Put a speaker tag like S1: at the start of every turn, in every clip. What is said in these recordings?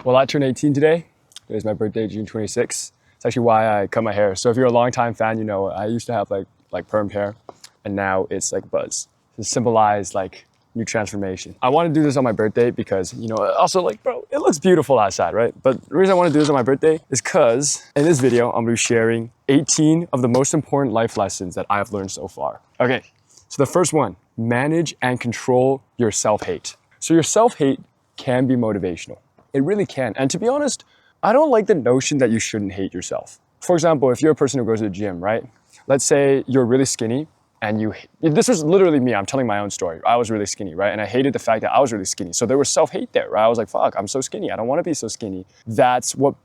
S1: Well, I turned 18 today. Today's my birthday, June 26th. It's actually why I cut my hair. So if you're a longtime fan, you know I used to have like permed hair, and now it's like buzz. To symbolize like new transformation. I want to do this on my birthday because, also like, bro, it looks beautiful outside, right? But the reason I want to do this on my birthday is because in this video, I'm going to be sharing 18 of the most important life lessons that I've learned so far. Okay, so the first one, manage and control your self-hate. So your self-hate can be motivational. It really can. And to be honest, I don't like the notion that you shouldn't hate yourself. For example, if you're a person who goes to the gym, right? Let's say you're really skinny and this was literally me, I'm telling my own story. I was really skinny, right? And I hated the fact that I was really skinny. So there was self-hate there, right? I was like, fuck, I'm so skinny. I don't want to be so skinny. That's what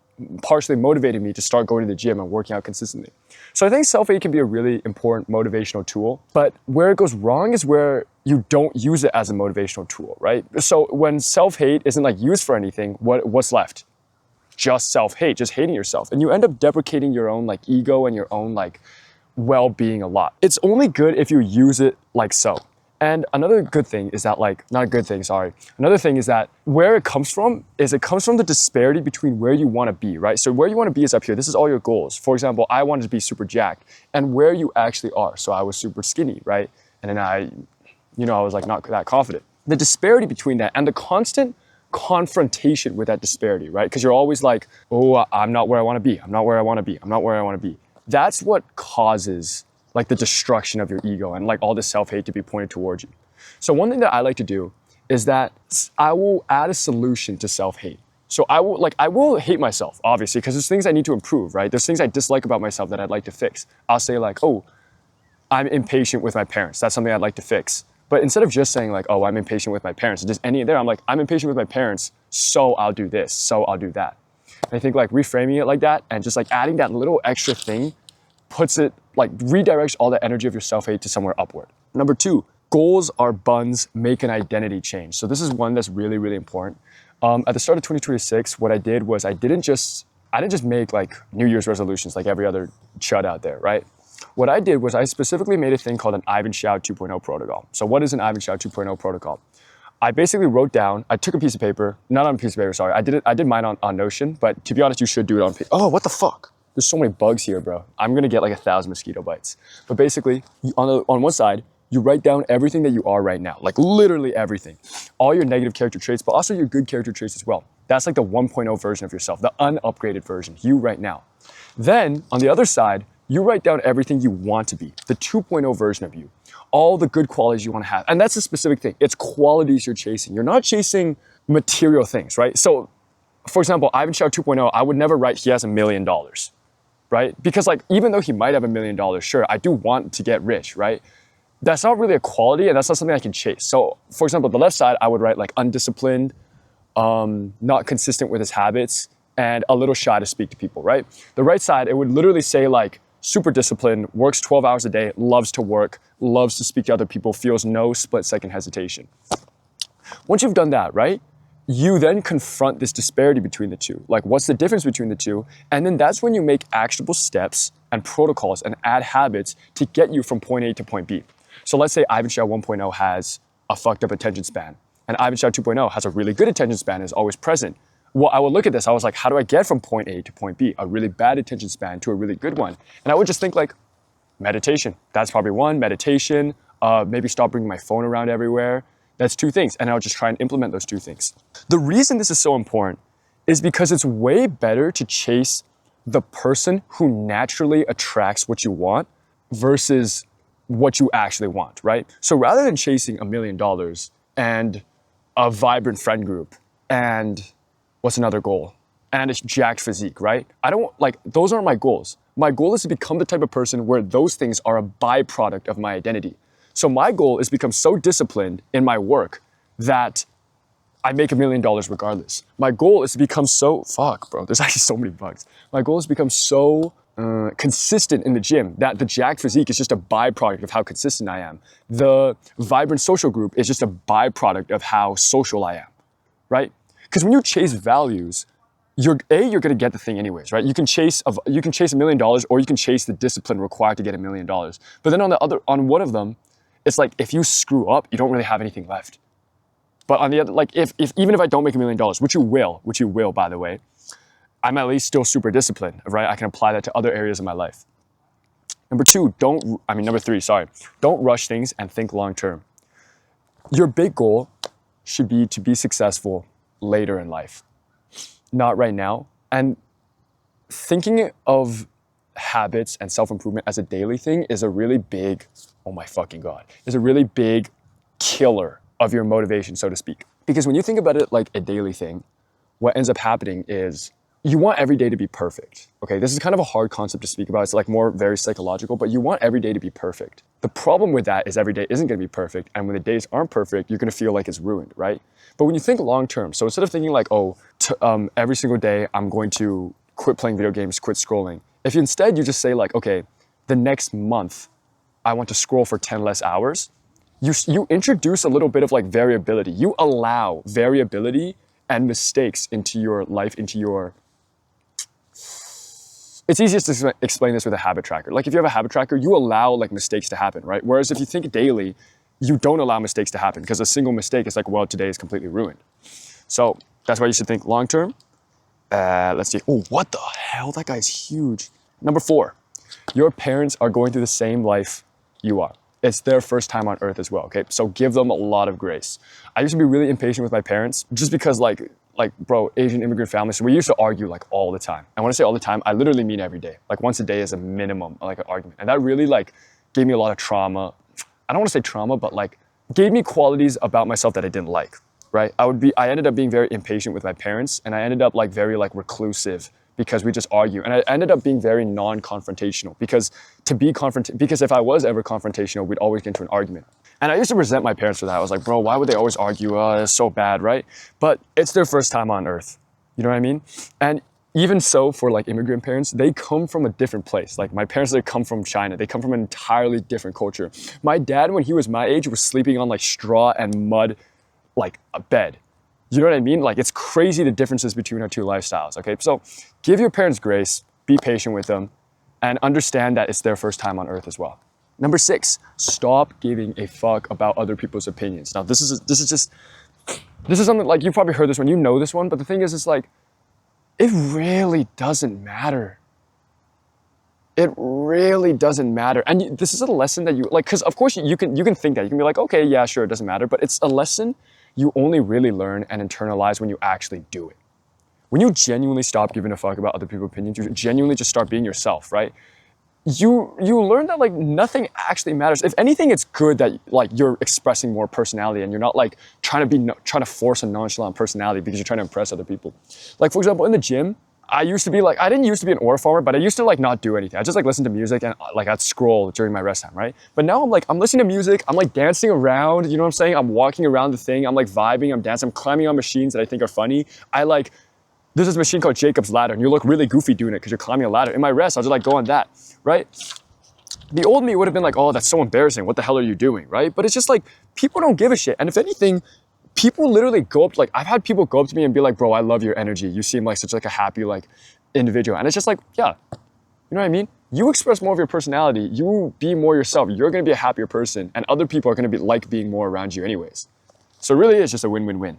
S1: partially motivated me to start going to the gym and working out consistently. So I think self-hate can be a really important motivational tool, but where it goes wrong is where you don't use it as a motivational tool, right? So when self-hate isn't like used for anything, what's left? Just self-hate, just hating yourself. And you end up deprecating your own like ego and your own like well-being a lot. It's only good if you use it like so. And another good thing is that Another thing is that where it comes from the disparity between where you want to be, right? So where you want to be is up here. This is all your goals. For example, I wanted to be super jacked, and where you actually are. So I was super skinny, right? And then I was like not that confident. The disparity between that and the constant confrontation with that disparity, right? Because you're always like, oh, I'm not where I want to be. I'm not where I want to be. I'm not where I want to be. That's what causes like the destruction of your ego and like all the self-hate to be pointed towards you. So one thing that I like to do is that I will add a solution to self-hate. So I will hate myself, obviously, because there's things I need to improve, right? There's things I dislike about myself that I'd like to fix. I'll say like, oh, I'm impatient with my parents. That's something I'd like to fix. But instead of just saying like, oh, I'm impatient with my parents, just any there, I'm like, I'm impatient with my parents, so I'll do this, so I'll do that. And I think like reframing it like that and just like adding that little extra thing puts it, like redirects all the energy of your self-hate to somewhere upward. Number two, goals are buns, make an identity change. So this is one that's really, really important. At the start of 2026, what I did was I didn't just make like New Year's resolutions like every other chud out there, right? What I did was I specifically made a thing called an Ivan Chow 2.0 protocol. So what is an Ivan Chow 2.0 protocol? I basically wrote down, I took a piece of paper, not on a piece of paper, sorry. I did mine on Notion, but to be honest, you should do it on paper. Oh, what the fuck? There's so many bugs here, bro. I'm gonna get like 1,000 mosquito bites. But basically, on one side, you write down everything that you are right now, like literally everything. All your negative character traits, but also your good character traits as well. That's like the 1.0 version of yourself, the unupgraded version, you right now. Then, on the other side, you write down everything you want to be, the 2.0 version of you, all the good qualities you want to have. And that's a specific thing. It's qualities you're chasing. You're not chasing material things, right? So, for example, Ivan Chow 2.0, I would never write he has $1 million, right? Because like, even though he might have $1 million, sure, I do want to get rich, right? That's not really a quality and that's not something I can chase. So, for example, the left side, I would write like undisciplined, not consistent with his habits, and a little shy to speak to people, right? The right side, it would literally say like, super disciplined, works 12 hours a day, loves to work, loves to speak to other people, feels no split-second hesitation. Once you've done that, right, you then confront this disparity between the two. Like, what's the difference between the two? And then that's when you make actionable steps and protocols and add habits to get you from point A to point B. So let's say Ivan Chow 1.0 has a fucked up attention span, and Ivan Chow 2.0 has a really good attention span and is always present. Well, I would look at this, I was like, how do I get from point A to point B? A really bad attention span to a really good one. And I would just think like, meditation. That's probably one, meditation, maybe stop bringing my phone around everywhere. That's two things. And I would just try and implement those two things. The reason this is so important is because it's way better to chase the person who naturally attracts what you want versus what you actually want, right? So rather than chasing $1 million and a vibrant friend group and what's another goal? And a jacked physique, right? Those aren't my goals. My goal is to become the type of person where those things are a byproduct of my identity. So my goal is to become so disciplined in my work that I make $1 million regardless. My goal is to become there's actually so many bugs. My goal is to become so consistent in the gym that the jacked physique is just a byproduct of how consistent I am. The vibrant social group is just a byproduct of how social I am, right? Because when you chase values, you're gonna get the thing anyways, right? You can chase $1 million, or you can chase the discipline required to get $1 million. But then on one of them, it's like if you screw up, you don't really have anything left. But on the other, like if even if I don't make $1 million, which you will, by the way, I'm at least still super disciplined, right? I can apply that to other areas of my life. Number three, sorry. Don't rush things and think long term. Your big goal should be to be successful later in life, not right now. And thinking of habits and self-improvement as a daily thing is a really big, oh my fucking God, is a really big killer of your motivation, so to speak. Because when you think about it like a daily thing, what ends up happening is you want every day to be perfect. Okay, this is kind of a hard concept to speak about. It's like more very psychological, but you want every day to be perfect. The problem with that is every day isn't gonna be perfect. And when the days aren't perfect, you're gonna feel like it's ruined, right? But when you think long term, so instead of thinking like, every single day I'm going to quit playing video games, quit scrolling. If instead you just say like, okay, the next month I want to scroll for 10 less hours, you introduce a little bit of like variability. You allow variability and mistakes into your life, it's easiest to explain this with a habit tracker. Like if you have a habit tracker, you allow like mistakes to happen, right? Whereas if you think daily, you don't allow mistakes to happen because a single mistake is like, well, today is completely ruined. So that's why you should think long term. Let's see. Oh, what the hell? That guy's huge. Number 4, your parents are going through the same life you are. It's their first time on earth as well, okay? So give them a lot of grace. I used to be really impatient with my parents just because like bro, Asian immigrant families, so we used to argue like all the time. And when I say all the time, I literally mean every day. Like once a day is a minimum, like an argument. And that really like gave me a lot of trauma. I don't want to say trauma, but like gave me qualities about myself that I didn't like, right? I ended up being very impatient with my parents, and I ended up like very like reclusive because we just argue. And I ended up being very non-confrontational because if I was ever confrontational, we'd always get into an argument. And I used to resent my parents for that. I was like, bro, why would they always argue? It's so bad, right? But it's their first time on earth. You know what I mean? And even so, for like immigrant parents, they come from a different place. Like my parents, they come from China. They come from an entirely different culture. My dad, when he was my age, was sleeping on like straw and mud, like a bed. You know what I mean? Like it's crazy the differences between our two lifestyles, okay? So give your parents grace, be patient with them, and understand that it's their first time on earth as well. Number 6, stop giving a fuck about other people's opinions. Now this is something like you've probably heard this one, you know this one, but the thing is, it's like, it really doesn't matter. It really doesn't matter. And this is a lesson that you, like, because of course you can think that. You can be like, okay, yeah, sure, it doesn't matter. But it's a lesson you only really learn and internalize when you actually do it. When you genuinely stop giving a fuck about other people's opinions, you genuinely just start being yourself, right? You learn that like nothing actually matters. If anything, it's good that like you're expressing more personality and you're not like trying to force a nonchalant personality because you're trying to impress other people. Like for example, in the gym, I didn't used to be an aura farmer, but I used to like not do anything. I just like listen to music and like I'd scroll during my rest time, right? But now I'm listening to music, I'm like dancing around, you know what I'm saying? I'm walking around the thing, I'm like vibing, I'm dancing, I'm climbing on machines that I think are funny. There's this machine called Jacob's Ladder, and you look really goofy doing it because you're climbing a ladder. In my rest, I'll just like go on that, right? The old me would have been like, oh, that's so embarrassing. What the hell are you doing, right? But it's just like, people don't give a shit. And if anything, people literally go up, like I've had people go up to me and be like, bro, I love your energy. You seem like such like a happy like individual. And it's just like, yeah, you know what I mean? You express more of your personality. You be more yourself. You're going to be a happier person, and other people are going to be like being more around you anyways. So it really is just a win-win-win.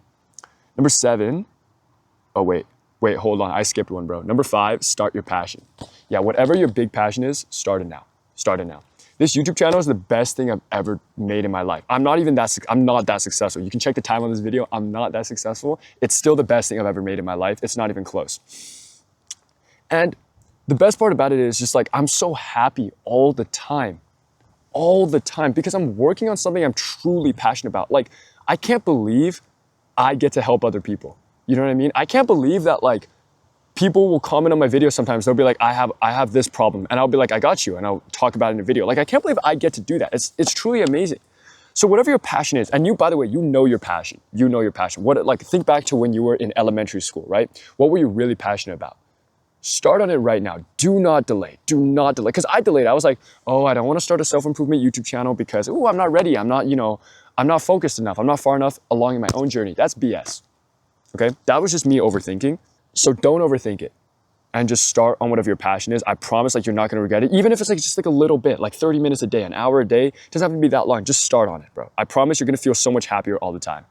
S1: Number 7, Wait, hold on. I skipped one, bro. Number 5, start your passion. Yeah, whatever your big passion is, start it now. Start it now. This YouTube channel is the best thing I've ever made in my life. I'm not that successful. You can check the time on this video. I'm not that successful. It's still the best thing I've ever made in my life. It's not even close. And the best part about it is just like, I'm so happy all the time, because I'm working on something I'm truly passionate about. Like, I can't believe I get to help other people. You know what I mean? I can't believe that like people will comment on my videos sometimes. They'll be like, I have this problem. And I'll be like, I got you. And I'll talk about it in a video. Like, I can't believe I get to do that. It's truly amazing. So whatever your passion is, and you, by the way, you know your passion. You know your passion. Think back to when you were in elementary school, right? What were you really passionate about? Start on it right now. Do not delay. Do not delay. Because I delayed. I was like, oh, I don't want to start a self-improvement YouTube channel because, I'm not ready. I'm not focused enough. I'm not far enough along in my own journey. That's BS. Okay, that was just me overthinking. So don't overthink it and just start on whatever your passion is. I promise like you're not gonna regret it. Even if it's like just like a little bit, like 30 minutes a day, an hour a day, it doesn't have to be that long. Just start on it, bro. I promise you're gonna feel so much happier all the time.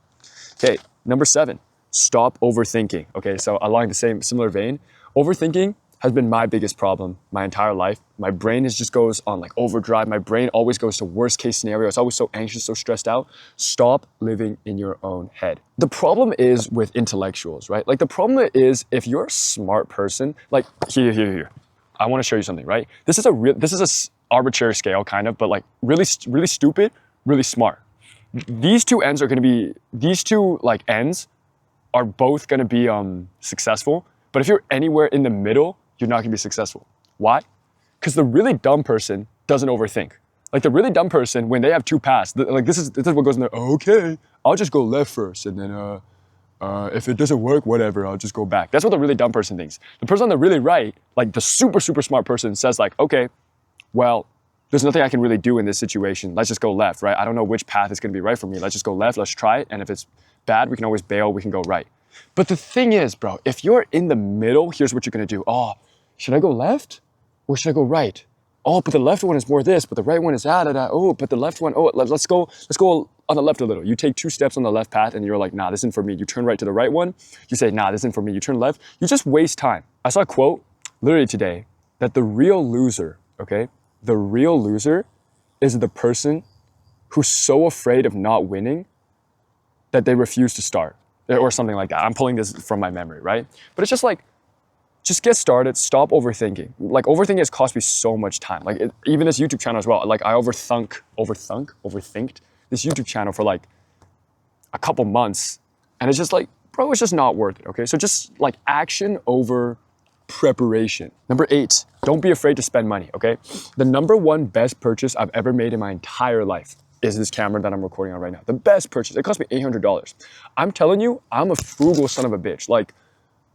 S1: Okay, number 7, stop overthinking. Okay, so along the similar vein, overthinking has been my biggest problem my entire life. My brain just goes on like overdrive. My brain always goes to worst case scenario. It's always so anxious, so stressed out. Stop living in your own head. The problem is with intellectuals, right? Like the problem is if you're a smart person, like here. I want to show you something, right? This is a arbitrary scale kind of, but like really stupid, really smart. These two ends are both going to be successful. But if you're anywhere in the middle, you're not going to be successful. Why? Because the really dumb person doesn't overthink. Like the really dumb person, when they have two paths, like this is what goes in there. Oh, okay, I'll just go left first, and then if it doesn't work, whatever, I'll just go back. That's what the really dumb person thinks. The person on the really right, like the super smart person, says like, okay, well, there's nothing I can really do in this situation. Let's just go left, right? I don't know which path is going to be right for me. Let's just go left. Let's try it, and if it's bad, we can always bail. We can go right. But the thing is, bro, if you're in the middle, here's what you're gonna do. Oh, should I go left or should I go right? Oh, but the left one is more this, but the right one is that. Oh, but the left one, oh, let's go on the left a little. You take 2 steps on the left path and you're like, nah, this isn't for me. You turn right to the right one. You say, nah, this isn't for me. You turn left. You just waste time. I saw a quote literally today that the real loser, okay, the real loser is the person who's so afraid of not winning that they refuse to start. Or something like that. I'm pulling this from my memory, right? But it's just like, just get started, stop overthinking. Like overthinking has cost me so much time. Like even this YouTube channel as well. Like I overthinked this YouTube channel for like a couple months. And it's just like, bro, it's just not worth it, okay? So just like action over preparation. Number 8, don't be afraid to spend money, okay? The number 1 best purchase I've ever made in my entire life is this camera that I'm recording on right now. The best purchase. It cost me $800. I'm telling you, I'm a frugal son of a bitch. Like,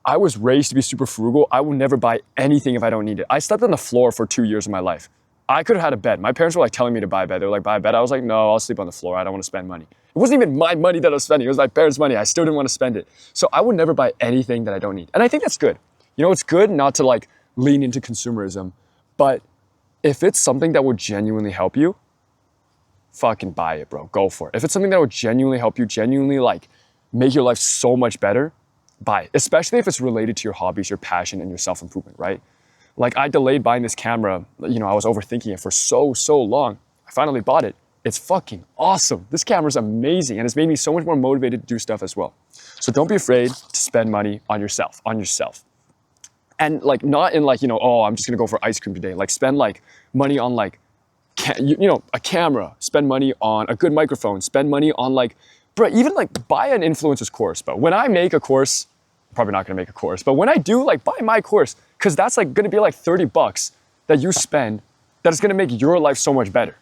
S1: I was raised to be super frugal. I will never buy anything if I don't need it. I slept on the floor for 2 years of my life. I could have had a bed. My parents were like telling me to buy a bed. They were like, buy a bed. I was like, no, I'll sleep on the floor. I don't want to spend money. It wasn't even my money that I was spending. It was my parents' money. I still didn't want to spend it. So I would never buy anything that I don't need. And I think that's good. You know, it's good not to like lean into consumerism, but if it's something that will genuinely help you, fucking buy it, bro. Go for it. If it's something that will genuinely help you, genuinely like make your life so much better, buy it. Especially if it's related to your hobbies, your passion, and your self-improvement, right? Like I delayed buying this camera. You know, I was overthinking it for so long. I finally bought it. It's fucking awesome. This camera's amazing, and it's made me so much more motivated to do stuff as well. So don't be afraid to spend money on yourself. And like not in like, you know, oh, I'm just gonna go for ice cream today. Like spend like money on like a camera, spend money on a good microphone, spend money on like, bro, even like buy an influencer's course. But when I make a course, I'm probably not gonna make a course, but when I do, like buy my course, because that's like gonna be like $30 that you spend that is gonna make your life so much better.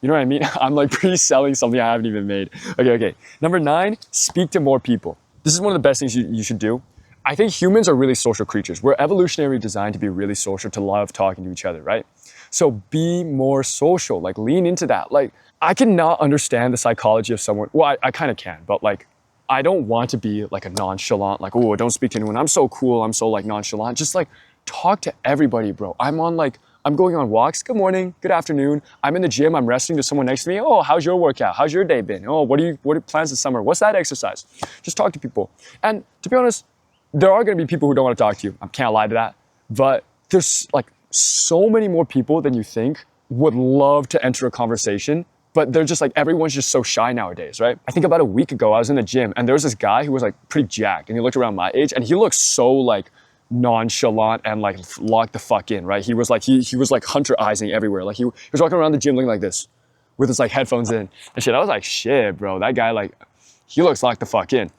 S1: You know what I mean? I'm like pre-selling something I haven't even made. Okay. Number 9, speak to more people. This is one of the best things you should do. I think humans are really social creatures. We're evolutionarily designed to be really social, to love talking to each other, right? So be more social, like lean into that. Like I cannot understand the psychology of someone. Well, I kind of can, but like I don't want to be like a nonchalant, like, oh, don't speak to anyone. I'm so cool. I'm so like nonchalant. Just like talk to everybody, bro. I'm going on walks. Good morning, good afternoon. I'm in the gym. I'm resting to someone next to me. Oh, how's your workout? How's your day been? Oh, what are plans this summer? What's that exercise? Just talk to people. And to be honest, there are going to be people who don't want to talk to you. I can't lie to that. But there's like so many more people than you think would love to enter a conversation, but they're just like, everyone's just so shy nowadays, right? I think about a week ago, I was in the gym and there was this guy who was like pretty jacked and he looked around my age and he looked so like nonchalant and like locked the fuck in, right? He was like, he was like hunter-izing everywhere. Like he was walking around the gym looking like this with his like headphones in and shit. I was like, shit, bro, that guy like, he looks locked the fuck in.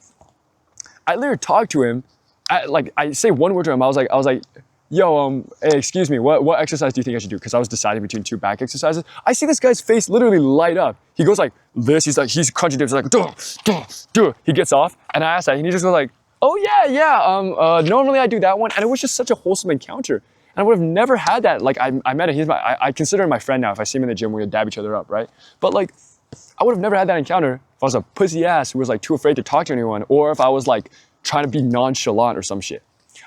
S1: I literally talked to him. I say one word to him. I was like, yo, hey, excuse me, what exercise do you think I should do? Because I was deciding between 2 back exercises. I see this guy's face literally light up. He goes like this. He's crunching dips like, duh. He gets off, and I asked that, and he just goes like, oh yeah. Normally I do that one, and it was just such a wholesome encounter. And I would have never had that. Like I met him. I consider him my friend now. If I see him in the gym, we would dab each other up, right? But like, I would have never had that encounter if I was a pussy ass who was like too afraid to talk to anyone, or if I was like trying to be nonchalant or some shit.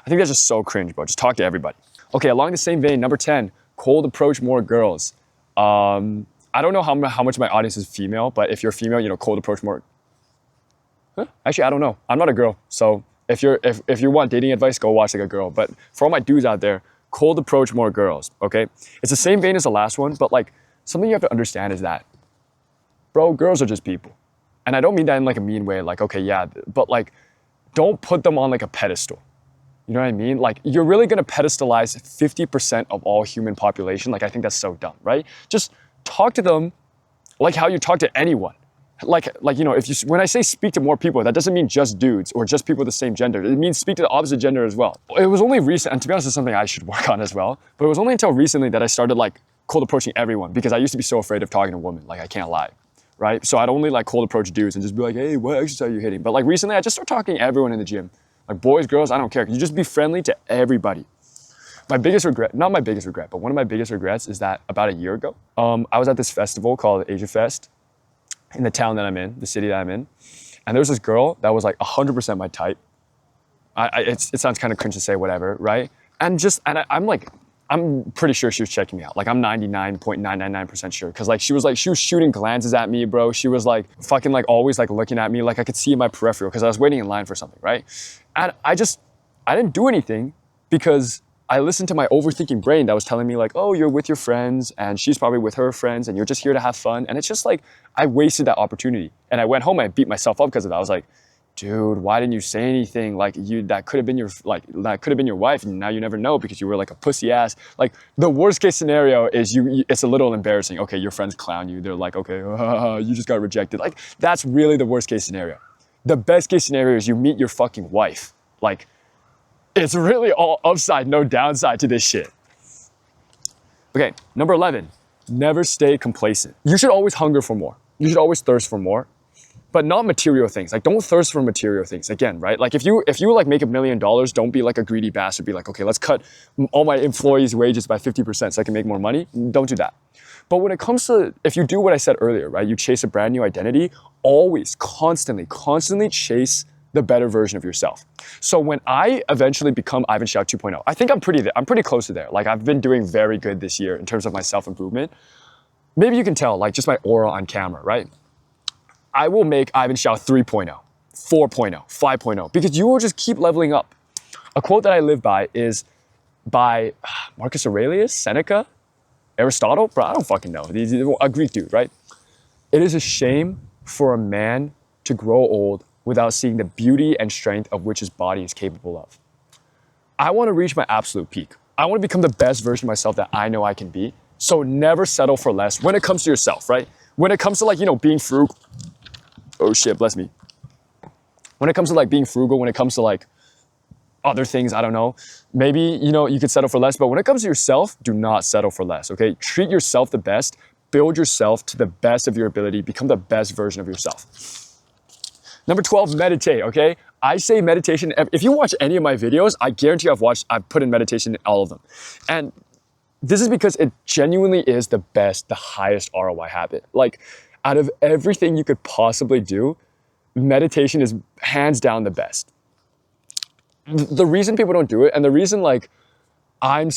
S1: I think that's just so cringe, bro. Just talk to everybody. Okay, along the same vein, number 10, cold approach more girls. I don't know how much my audience is female, but if you're female, you know, cold approach more. Actually, I don't know. I'm not a girl. So if you want dating advice, go watch like a girl. But for all my dudes out there, cold approach more girls, okay? It's the same vein as the last one, but like something you have to understand is that, bro, girls are just people. And I don't mean that in like a mean way, like, okay, yeah, but like, don't put them on like a pedestal. You know what I mean? Like, you're really gonna pedestalize 50% of all human population. Like, I think that's so dumb, right? Just talk to them like how you talk to anyone. Like you know, when I say speak to more people, that doesn't mean just dudes or just people of the same gender. It means speak to the opposite gender as well. It was only recent, and to be honest, it's something I should work on as well. But it was only until recently that I started like cold approaching everyone, because I used to be so afraid of talking to women. Like, I can't lie, right? So I'd only like cold approach dudes and just be like, hey, what exercise are you hitting? But like recently, I just started talking to everyone in the gym. Like, boys, girls, I don't care. You just be friendly to everybody. My biggest regret, not my biggest regret, but one of my biggest regrets is that about a year ago, I was at this festival called Asia Fest in the town that I'm in, the city that I'm in. And there was this girl that was like 100% my type. It sounds kind of cringe to say, whatever, right? I'm pretty sure she was checking me out. Like, I'm 99.999% sure. Cause like she was shooting glances at me, bro. She was like fucking like always like looking at me. Like, I could see in my peripheral because I was waiting in line for something, right? And I didn't do anything because I listened to my overthinking brain that was telling me like, oh, you're with your friends and she's probably with her friends and you're just here to have fun. And it's just like, I wasted that opportunity. And I went home and I beat myself up because of that. I was like, dude, why didn't you say anything? Like, that could have been your wife, and now you never know because you were like a pussy ass. Like, the worst case scenario is it's a little embarrassing. Okay, your friends clown you. They're like, okay, you just got rejected. Like, that's really the worst case scenario. The best case scenario is you meet your fucking wife. Like, it's really all upside, no downside to this shit. Okay, number 11, never stay complacent. You should always hunger for more. You should always thirst for more, but not material things. Like, don't thirst for material things. Again, right? Like, if you like make $1 million, don't be like a greedy bastard. Be like, okay, let's cut all my employees' wages by 50% so I can make more money. Don't do that. But when it comes to, if you do what I said earlier, right? You chase a brand new identity, always, constantly chase the better version of yourself. So when I eventually become Ivan Xiao 2.0, I think I'm pretty close to there. Like, I've been doing very good this year in terms of my self-improvement. Maybe you can tell, like, just my aura on camera, right? I will make Ivan Xiao 3.0, 4.0, 5.0, because you will just keep leveling up. A quote that I live by is by Marcus Aurelius, Seneca, Aristotle, bro, I don't fucking know. A Greek dude, right? It is a shame for a man to grow old without seeing the beauty and strength of which his body is capable of. I want to reach my absolute peak. I want to become the best version of myself that I know I can be. So never settle for less when it comes to yourself, right? When it comes to, like, you know, being frugal. Oh shit, bless me. When it comes to like being frugal, when it comes to like other things, I don't know, maybe, you know, you could settle for less, but when it comes to yourself, do not settle for less, okay? Treat yourself the best, build yourself to the best of your ability, become the best version of yourself. Number 12, meditate, okay? I say meditation, if you watch any of my videos, I guarantee I've put in meditation in all of them. And this is because it genuinely is the best, the highest ROI habit. Like, out of everything you could possibly do, meditation is hands down the best. The reason people don't do it, and the reason like I'm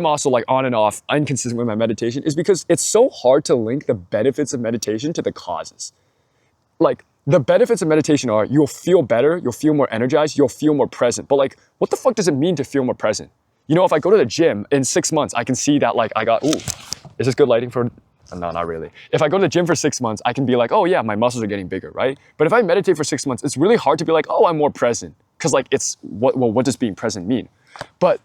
S1: also like on and off inconsistent with my meditation, is because it's so hard to link the benefits of meditation to the causes. Like, the benefits of meditation are you'll feel better, you'll feel more energized, you'll feel more present. But like, what the fuck does it mean to feel more present? You know, if I go to the gym in 6 months, I can see that like is this good lighting for, no, not really. If I go to the gym for 6 months, I can be like, oh yeah, my muscles are getting bigger, right? But if I meditate for 6 months, it's really hard to be like, oh, I'm more present. Cause like what does being present mean? But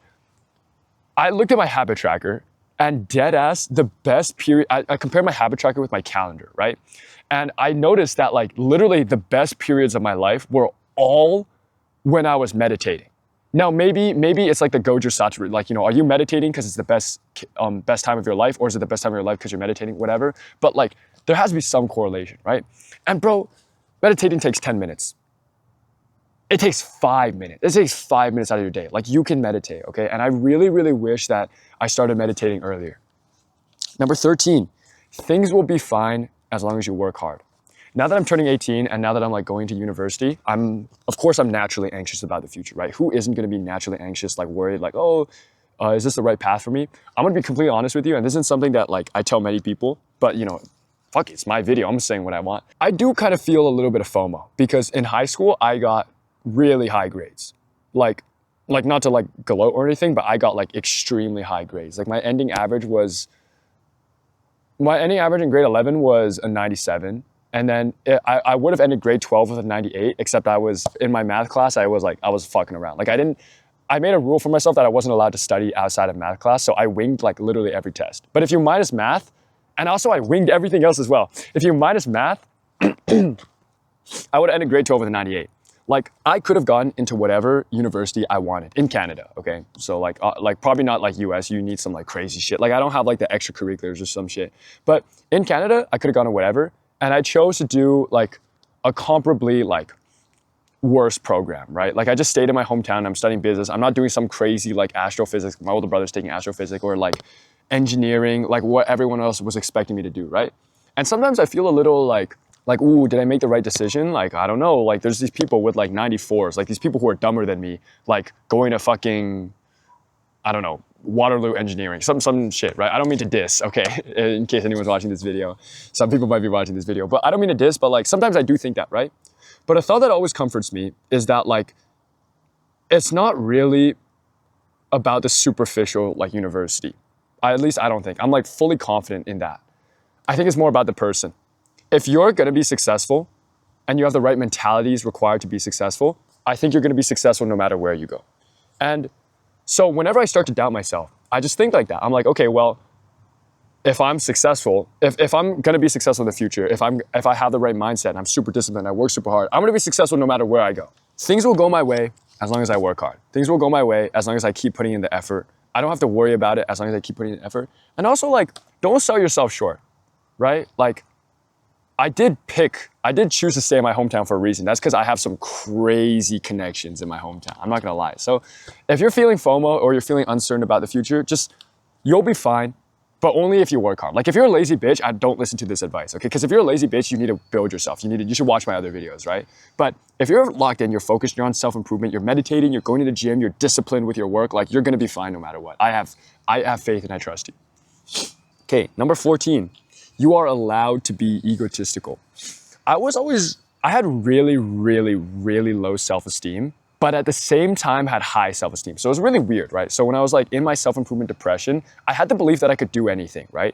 S1: I looked at my habit tracker and dead ass, the best period, I compared my habit tracker with my calendar, right? And I noticed that like literally the best periods of my life were all when I was meditating. Now, maybe it's like the Goju Satru, like, you know, are you meditating because it's the best time of your life, or is it the best time of your life because you're meditating, whatever. But like, there has to be some correlation, right? And bro, meditating takes 10 minutes. It takes 5 minutes. It takes 5 minutes out of your day. Like, you can meditate, okay? And I really, really wish that I started meditating earlier. Number 13, things will be fine as long as you work hard. Now that I'm turning 18 and now that I'm like going to university, of course I'm naturally anxious about the future, right? Who isn't gonna be naturally anxious, like worried, like, oh, is this the right path for me? I'm gonna be completely honest with you, and this isn't something that like I tell many people, but you know, fuck it, it's my video, I'm saying what I want. I do kind of feel a little bit of FOMO because in high school, I got really high grades. Like not to like gloat or anything, but I got like extremely high grades. Like my ending average in grade 11 was a 97. And then I would have ended grade 12 with a 98, except I was, in my math class, I was fucking around. Like I made a rule for myself that I wasn't allowed to study outside of math class, so I winged like literally every test. But if you minus math, and also I winged everything else as well. If you minus math, I would have ended grade 12 with a 98. Like I could have gone into whatever university I wanted in Canada, okay? So like probably not like US, you need some like crazy shit. Like I don't have like the extracurriculars or some shit. But in Canada, I could have gone to whatever. And I chose to do like a comparably like worse program, right? Like I just stayed in my hometown, I'm studying business. I'm not doing some crazy like astrophysics. My older brother's taking astrophysics or like engineering, like what everyone else was expecting me to do, right? And sometimes I feel a little like, ooh, did I make the right decision? Like, I don't know. Like there's these people with like 94s, like these people who are dumber than me, like going to fucking, I don't know, Waterloo engineering, some shit, right? I don't mean to diss, okay? In case anyone's watching this video. Some people might be watching this video, but I don't mean to diss, but like sometimes I do think that, right? But a thought that always comforts me is that like, it's not really about the superficial like university. At least I don't think. I'm like fully confident in that. I think it's more about the person. If you're gonna be successful and you have the right mentalities required to be successful, I think you're gonna be successful no matter where you go. And so whenever I start to doubt myself, I just think like that. I'm like, okay, well, if I'm successful, if I'm gonna be successful in the future, if I have the right mindset and I'm super disciplined, I work super hard, I'm gonna be successful no matter where I go. Things will go my way as long as I work hard. Things will go my way as long as I keep putting in the effort. I don't have to worry about it as long as I keep putting in the effort. And also don't sell yourself short, right? Like I did choose to stay in my hometown for a reason. That's because I have some crazy connections in my hometown. I'm not gonna lie. So if you're feeling FOMO or you're feeling uncertain about the future, you'll be fine, but only if you work hard. Like if you're a lazy bitch, I don't listen to this advice, okay? Because if you're a lazy bitch, you need to build yourself. You should watch my other videos, right? But if you're locked in, you're focused, you're on self-improvement, you're meditating, you're going to the gym, you're disciplined with your work, like you're gonna be fine no matter what. I have faith and I trust you. Okay, number 14. You are allowed to be egotistical. I had really, really, really low self-esteem, but at the same time had high self-esteem. So it was really weird, right? So when I was like in my self-improvement depression, I had the belief that I could do anything, right?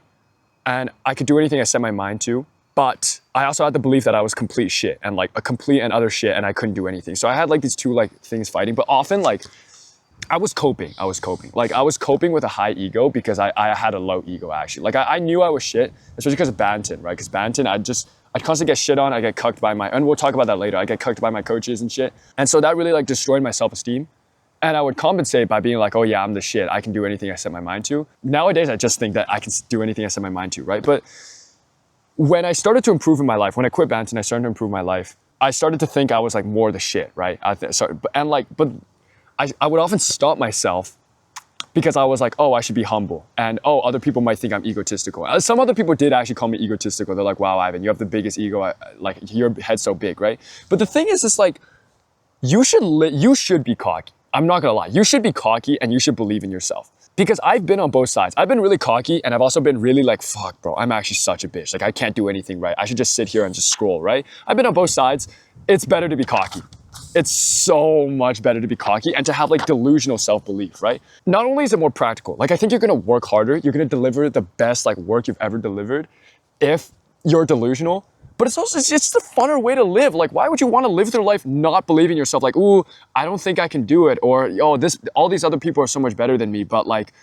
S1: And I could do anything I set my mind to, but I also had the belief that I was complete shit and like a complete and utter shit and I couldn't do anything. So I had like these two like things fighting, but often like I was coping. Like I was coping with a high ego because I had a low ego actually. Like I knew I was shit, especially because of badminton, right? Because badminton, I'd constantly get shit on. I get cucked by and we'll talk about that later. I get cucked by my coaches and shit. And so that really like destroyed my self-esteem. And I would compensate by being like, oh yeah, I'm the shit. I can do anything I set my mind to. Nowadays, I just think that I can do anything I set my mind to, right? But when I started to improve in my life, when I quit badminton, I started to improve my life. I started to think I was like more the shit, right? But I would often stop myself because I was like, oh, I should be humble. And oh, other people might think I'm egotistical. Some other people did actually call me egotistical. They're like, wow, Ivan, you have the biggest ego. Like your head's so big, right? But the thing is, it's like, you should be cocky. I'm not gonna lie. You should be cocky and you should believe in yourself. Because I've been on both sides. I've been really cocky and I've also been really like, fuck bro, I'm actually such a bitch. Like I can't do anything right. I should just sit here and just scroll, right? I've been on both sides. It's better to be cocky. It's so much better to be cocky and to have like delusional self-belief, right? Not only is it more practical, like I think you're gonna work harder, you're gonna deliver the best like work you've ever delivered if you're delusional, but it's just a funner way to live. Like why would you wanna live through life not believing in yourself? Like, ooh, I don't think I can do it. Or, oh, all these other people are so much better than me, but like,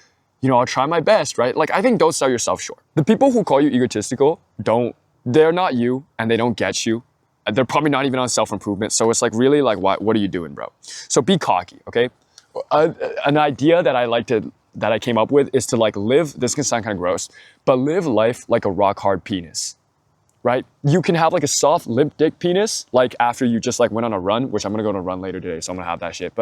S1: you know, I'll try my best, right? Like I think don't sell yourself short. The people who call you egotistical, they're not you and they don't get you. They're probably not even on self-improvement. So it's like really like, what are you doing, bro? So be cocky, okay? An idea that I came up with is to like live, this can sound kind of gross, but live life like a rock hard penis, right? You can have like a soft limp dick penis, like after you just like went on a run, which I'm gonna go on a run later today, so I'm gonna have that shit.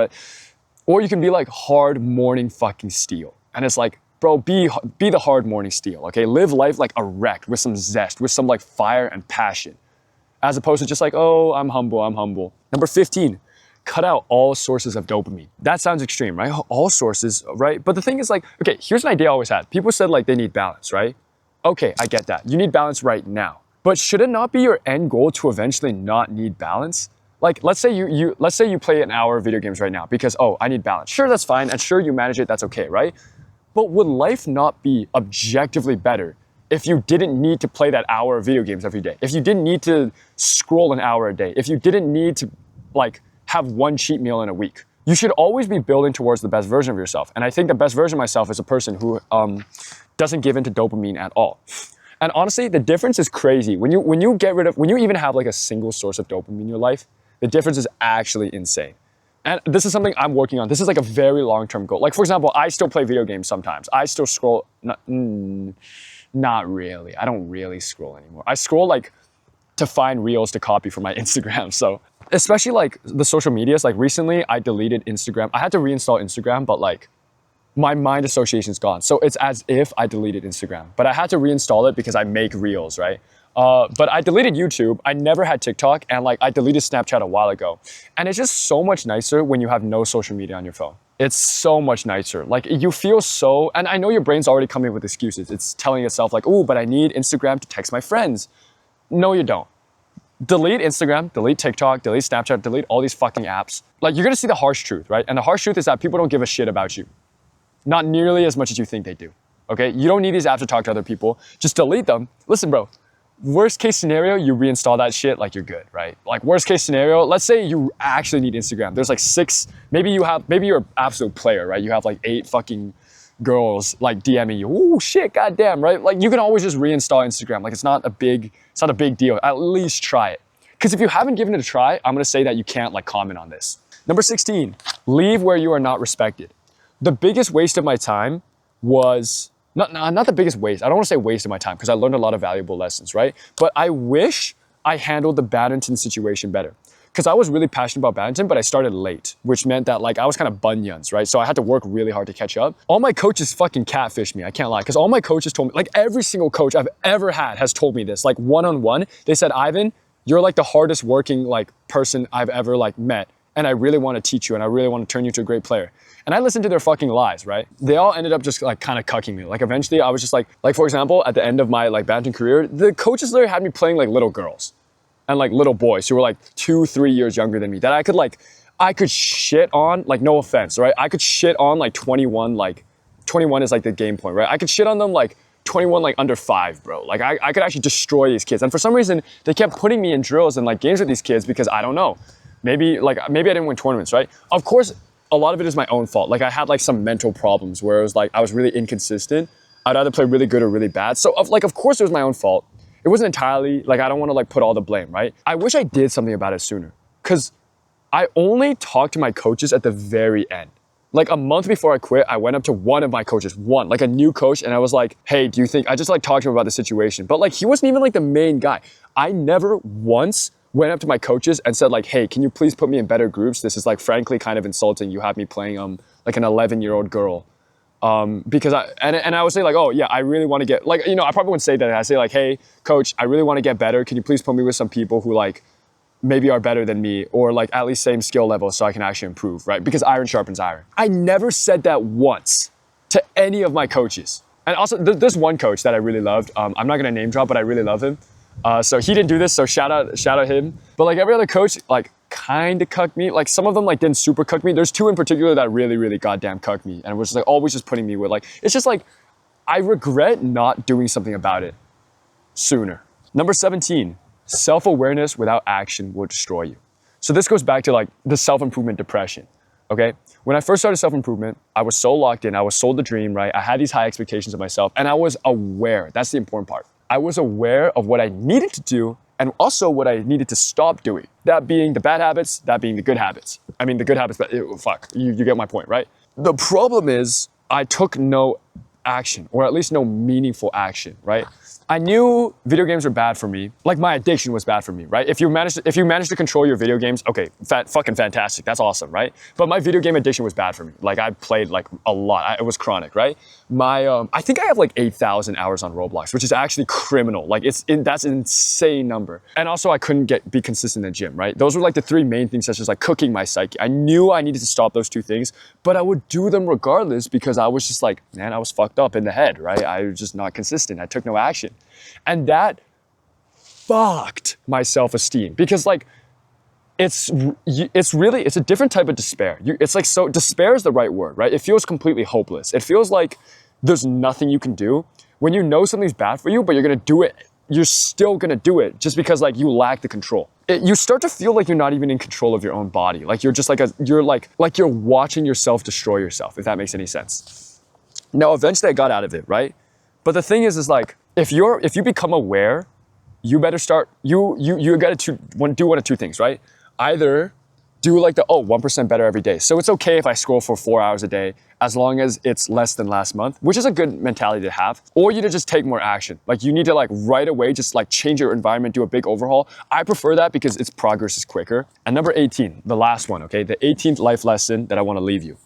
S1: Or you can be like hard morning fucking steel. And it's like, bro, be the hard morning steel, okay? Live life like erect with some zest, with some like fire and passion. As opposed to just like, oh, I'm humble. Number 15, cut out all sources of dopamine. That sounds extreme, right? All sources, right? But the thing is like, okay, here's an idea I always had. People said like they need balance, right? Okay, I get that. You need balance right now. But should it not be your end goal to eventually not need balance? Like, let's say you play an hour of video games right now because, oh, I need balance. Sure, that's fine, and sure, you manage it, that's okay, right? But would life not be objectively better if you didn't need to play that hour of video games every day? If you didn't need to scroll an hour a day? If you didn't need to, like, have one cheat meal in a week? You should always be building towards the best version of yourself. And I think the best version of myself is a person who doesn't give into dopamine at all. And honestly, the difference is crazy. When you even have like a single source of dopamine in your life, the difference is actually insane. And this is something I'm working on. This is like a very long-term goal. Like, for example, I still play video games sometimes. I still scroll, not really. I don't really scroll anymore. I scroll like to find reels to copy for my Instagram. So especially like the social medias, like recently I deleted Instagram. I had to reinstall Instagram, but like my mind association's gone. So it's as if I deleted Instagram, but I had to reinstall it because I make reels, right? But I deleted YouTube. I never had TikTok, and like I deleted Snapchat a while ago. And it's just so much nicer when you have no social media on your phone. It's so much nicer. Like you feel so, and I know your brain's already coming with excuses. It's telling itself like, oh, but I need Instagram to text my friends. No, you don't. Delete Instagram, delete TikTok, delete Snapchat, delete all these fucking apps. Like you're gonna see the harsh truth, right? And the harsh truth is that people don't give a shit about you. Not nearly as much as you think they do, okay? You don't need these apps to talk to other people. Just delete them. Listen, bro, worst case scenario, you reinstall that shit, like you're good, right? Like worst case scenario, let's say you actually need Instagram. There's like 6, maybe you're an absolute player, right? You have like 8 fucking girls like DMing you. Oh shit, goddamn, right? Like you can always just reinstall Instagram. Like it's not a big deal. At least try it. Because if you haven't given it a try, I'm gonna say that you can't like comment on this. Number 16, leave where you are not respected. The biggest waste of my time was, not the biggest waste. I don't want to say waste of my time because I learned a lot of valuable lessons, right? But I wish I handled the badminton situation better. Because I was really passionate about badminton, but I started late, which meant that like I was kind of bunions, right? So I had to work really hard to catch up. All my coaches fucking catfished me, I can't lie. Because all my coaches told me, like every single coach I've ever had has told me this, like one-on-one. They said, Ivan, you're like the hardest working like person I've ever like met. And I really want to teach you and I really want to turn you into a great player. And I listened to their fucking lies, right? They all ended up just like kind of cucking me. Like eventually I was just like for example, at the end of my like badminton career, the coaches literally had me playing like little girls and like little boys who were like 2-3 years younger than me that I could shit on, like no offense, right? I could shit on like 21 is like the game point, right? I could shit on them like 21 like under 5, bro. Like I could actually destroy these kids. And for some reason, they kept putting me in drills and like games with these kids because I don't know. Maybe I didn't win tournaments, right? Of course, a lot of it is my own fault. Like I had like some mental problems where it was like I was really inconsistent. I'd either play really good or really bad. So of course it was my own fault. It wasn't entirely, like I don't want to like put all the blame, right? I wish I did something about it sooner because I only talked to my coaches at the very end. Like a month before I quit, I went up to one of my coaches, like a new coach, and I was like, hey, do you think, I just like talked to him about the situation, but like he wasn't even like the main guy. I never once went up to my coaches and said like, hey, can you please put me in better groups? This is like frankly kind of insulting. You have me playing like an 11-year-old girl. Because I would say like, oh yeah, I really want to get, like, you know, I probably wouldn't say that. I say like, hey, coach, I really want to get better. Can you please put me with some people who like maybe are better than me or like at least same skill level so I can actually improve, right? Because iron sharpens iron. I never said that once to any of my coaches. And also there's one coach that I really loved. I'm not going to name drop, but I really love him. So he didn't do this, so shout out him. But like every other coach, like kind of cucked me. Like some of them like didn't super cuck me. There's 2 in particular that really, really goddamn cucked me. And was just like always just putting me with like, it's just like, I regret not doing something about it sooner. Number 17, self-awareness without action will destroy you. So this goes back to like the self-improvement depression, okay? When I first started self-improvement, I was so locked in, I was sold the dream, right? I had these high expectations of myself and I was aware, that's the important part. I was aware of what I needed to do and also what I needed to stop doing. That being the bad habits, that being the good habits. I mean, the good habits, you get my point, right? The problem is I took no action, or at least no meaningful action, right? I knew video games were bad for me. Like my addiction was bad for me, right? If you manage to control your video games, okay, fucking fantastic. That's awesome, right? But my video game addiction was bad for me. Like I played like a lot. It was chronic, right? I think I have like 8,000 hours on Roblox, which is actually criminal. Like that's an insane number. And also I couldn't be consistent in the gym, right? Those were like the 3 main things, such as like cooking my psyche. I knew I needed to stop those 2 things, but I would do them regardless because I was just like, man, I was fucked up in the head, right? I was just not consistent. I took no action. And that fucked my self-esteem because like, it's a different type of despair. It's like, so despair is the right word, right? It feels completely hopeless. It feels like there's nothing you can do. When you know something's bad for you, but you're gonna do it, you're still gonna do it just because like you lack the control. You start to feel like you're not even in control of your own body. Like you're just like you're watching yourself destroy yourself, if that makes any sense. Now, eventually I got out of it, right? But the thing is like, if you become aware, you better start, you gotta do one of two things, right? Either do like the 1% better every day. So it's okay if I scroll for 4 hours a day as long as it's less than last month, which is a good mentality to have. Or you to just take more action. Like you need to like right away just like change your environment, do a big overhaul. I prefer that because its progress is quicker. And number 18, the last one, okay? The 18th life lesson that I want to leave you.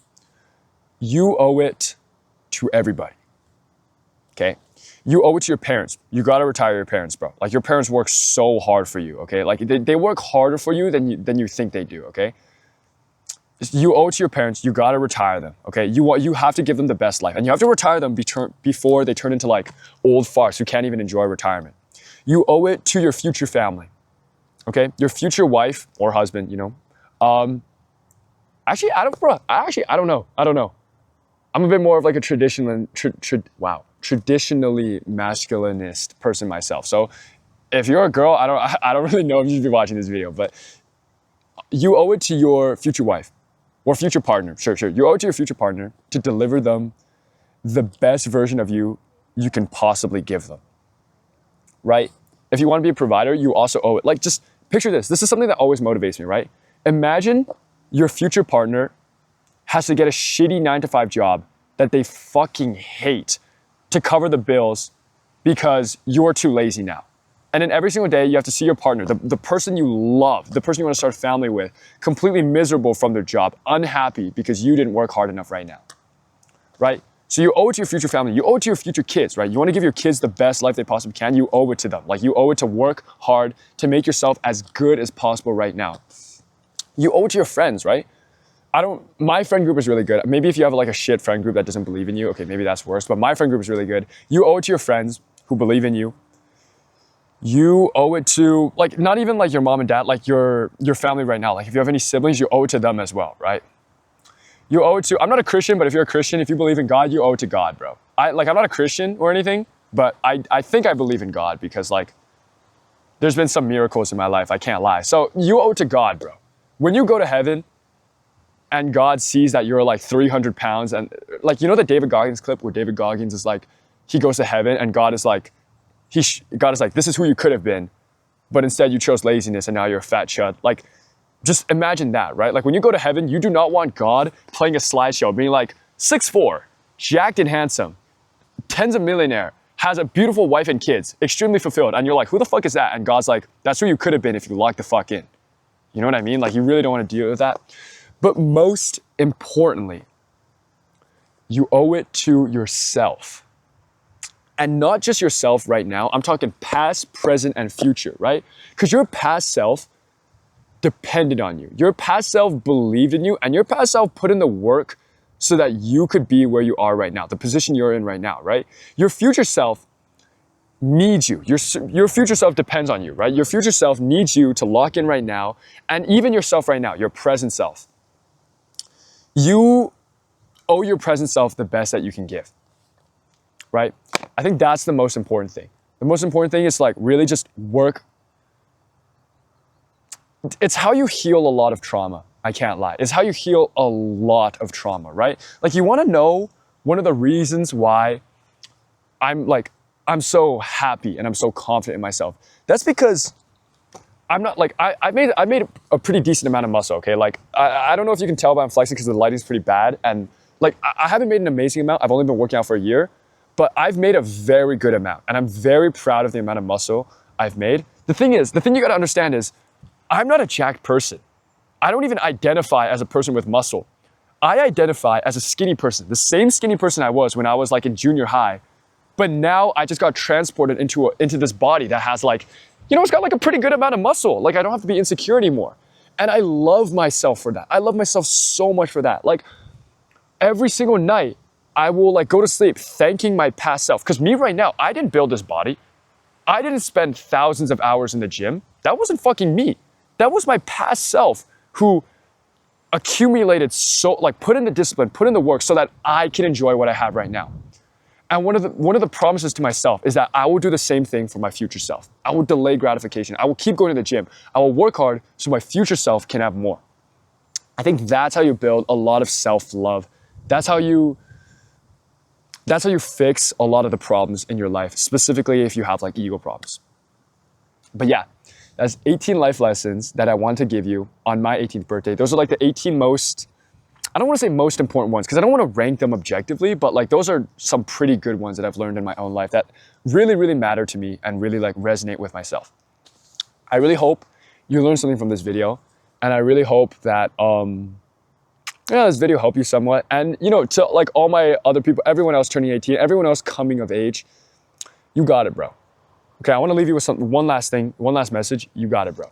S1: You owe it to everybody, okay? You owe it to your parents. You gotta retire your parents, bro. Like your parents work so hard for you, okay? Like they work harder for you than you think they do, okay? You owe it to your parents. You gotta retire them, okay? You have to give them the best life, and you have to retire them before they turn into like old farts who can't even enjoy retirement. You owe it to your future family, okay? Your future wife or husband, you know. Actually, I don't know. I'm a bit more of like a traditionally masculinist person myself. So if you're a girl, I don't really know if you should be watching this video, but you owe it to your future wife or future partner. Sure. You owe it to your future partner to deliver them the best version of you can possibly give them, right? If you want to be a provider, you also owe it. Like just picture this. This is something that always motivates me, right? Imagine your future partner has to get a shitty 9-to-5 job that they fucking hate to cover the bills because you're too lazy now. And then every single day you have to see your partner, the person you love, the person you want to start a family with, completely miserable from their job, unhappy because you didn't work hard enough right now, right? So you owe it to your future family. You owe it to your future kids, right? You want to give your kids the best life they possibly can. You owe it to them. Like you owe it to work hard to make yourself as good as possible right now. You owe it to your friends, right? My friend group is really good. Maybe if you have like a shit friend group that doesn't believe in you, okay, maybe that's worse, but my friend group is really good. You owe it to your friends who believe in you. You owe it to, like, not even like your mom and dad, like your family right now. Like if you have any siblings, you owe it to them as well, right? You owe it to, I'm not a Christian, but if you're a Christian, if you believe in God, you owe it to God, bro. I'm not a Christian or anything, but I think I believe in God because like, there's been some miracles in my life, I can't lie. So you owe it to God, bro. When you go to heaven, and God sees that you're like 300 pounds and like, you know the David Goggins clip where David Goggins is like, he goes to heaven and God is like, this is who you could have been, but instead you chose laziness and now you're a fat chud. Like, just imagine that, right? Like when you go to heaven, you do not want God playing a slideshow, being like 6'4", jacked and handsome, tens of millionaire, has a beautiful wife and kids, extremely fulfilled. And you're like, who the fuck is that? And God's like, that's who you could have been if you locked the fuck in. You know what I mean? Like you really don't want to deal with that. But most importantly, you owe it to yourself. And not just yourself right now, I'm talking past, present, and future, right? Because your past self depended on you. Your past self believed in you, and your past self put in the work so that you could be where you are right now, the position you're in right now, right? Your future self needs you. Your future self depends on you, right? Your future self needs you to lock in right now, and even yourself right now, your present self. You owe your present self the best that you can give, right? I think that's the most important thing. The most important thing is like really just work. It's how you heal a lot of trauma. I can't lie. It's how you heal a lot of trauma, right? Like you want to know one of the reasons why I'm so happy and I'm so confident in myself. That's because I'm not like, I made a pretty decent amount of muscle, okay? Like, I don't know if you can tell, but I'm flexing because the lighting's pretty bad. And like, I haven't made an amazing amount. I've only been working out for a year, but I've made a very good amount. And I'm very proud of the amount of muscle I've made. The thing you gotta understand is, I'm not a jacked person. I don't even identify as a person with muscle. I identify as a skinny person, the same skinny person I was when I was like in junior high, but now I just got transported into this body that has like, you know, it's got like a pretty good amount of muscle. Like I don't have to be insecure anymore. And I love myself for that. I love myself so much for that. Like every single night, I will like go to sleep thanking my past self. Because me right now, I didn't build this body. I didn't spend thousands of hours in the gym. That wasn't fucking me. That was my past self who accumulated put in the discipline, put in the work so that I can enjoy what I have right now. And one of the promises to myself is that I will do the same thing for my future self. I will delay gratification. I will keep going to the gym. I will work hard so my future self can have more. I think that's how you build a lot of self-love. That's how you fix a lot of the problems in your life, specifically if you have like ego problems. But yeah, that's 18 life lessons that I want to give you on my 18th birthday. Those are like the 18 most, I don't want to say most important ones because I don't want to rank them objectively, but like those are some pretty good ones that I've learned in my own life that really, really matter to me and really like resonate with myself. I really hope you learned something from this video, and I really hope that this video helped you somewhat. And to like all my other people, everyone else turning 18, everyone else coming of age, you got it, bro. Okay, I want to leave you with one last thing, one last message. You got it, bro.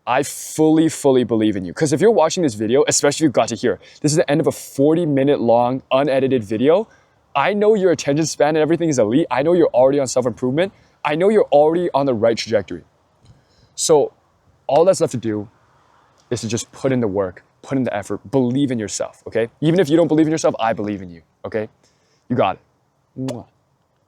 S1: I fully, fully believe in you. Because if you're watching this video, especially if you got to here, this is the end of a 40-minute long, unedited video. I know your attention span and everything is elite. I know you're already on self-improvement. I know you're already on the right trajectory. So all that's left to do is to just put in the work, put in the effort, believe in yourself, okay? Even if you don't believe in yourself, I believe in you, okay? You got it. Mwah.